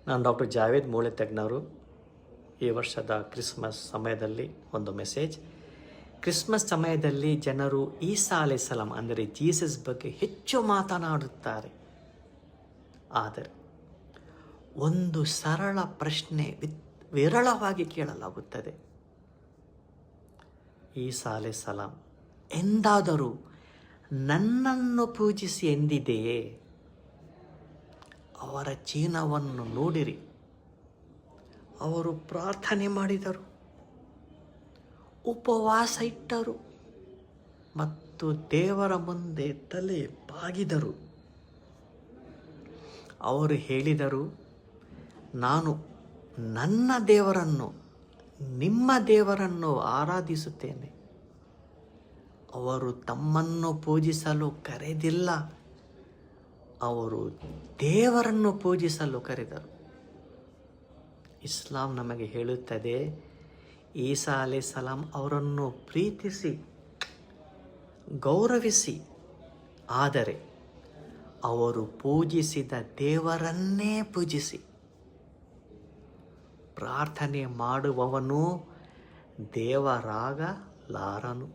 ನಾನು ಡಾಕ್ಟರ್ ಜಾವೇದ್ ಮೂಳೆ ತಜ್ಞರು. ಈ ವರ್ಷದ ಕ್ರಿಸ್ಮಸ್ ಸಮಯದಲ್ಲಿ ಒಂದು ಮೆಸೇಜ್. ಕ್ರಿಸ್ಮಸ್ ಸಮಯದಲ್ಲಿ ಜನರು ಈಸಾ ಅಲೈಹಿಸ್ಸಲಾಂ ಅಂದರೆ ಜೀಸಸ್ ಬಗ್ಗೆ ಹೆಚ್ಚು ಮಾತನಾಡುತ್ತಾರೆ. ಆದರೆ ಒಂದು ಸರಳ ಪ್ರಶ್ನೆ ವಿರಳವಾಗಿ ಕೇಳಲಾಗುತ್ತದೆ. ಈಸಾ ಅಲೈಹಿಸ್ಸಲಾಂ ಎಂದಾದರೂ ನನ್ನನ್ನು ಪೂಜಿಸಿ ಎಂದಿದೆಯೇ? ಅವರ ಜೀವನವನ್ನು ನೋಡಿರಿ. ಅವರು ಪ್ರಾರ್ಥನೆ ಮಾಡಿದರು, ಉಪವಾಸ ಇಟ್ಟರು ಮತ್ತು ದೇವರ ಮುಂದೆ ತಲೆ ಬಾಗಿದರು. ಅವರು ಹೇಳಿದರು, ನಾನು ನನ್ನ ದೇವರನ್ನು ನಿಮ್ಮ ದೇವರನ್ನು ಆರಾಧಿಸುತ್ತೇನೆ. ಅವರು ತಮ್ಮನ್ನು ಪೂಜಿಸಲು ಕರೆದಿಲ್ಲ, ಅವರು ದೇವರನ್ನು ಪೂಜಿಸಲು ಕರೆದರು. ಇಸ್ಲಾಂ ನಮಗೆ ಹೇಳುತ್ತದೆ, ಈಸಾ ಅಲೈಹಿಸ್ಸಲಾಂ ಅವರನ್ನು ಪ್ರೀತಿಸಿ ಗೌರವಿಸಿ, ಆದರೆ ಅವರು ಪೂಜಿಸಿದ ದೇವರನ್ನೇ ಪೂಜಿಸಿ. ಪ್ರಾರ್ಥನೆ ಮಾಡುವವನು ದೇವರಾಗಲಾರನು.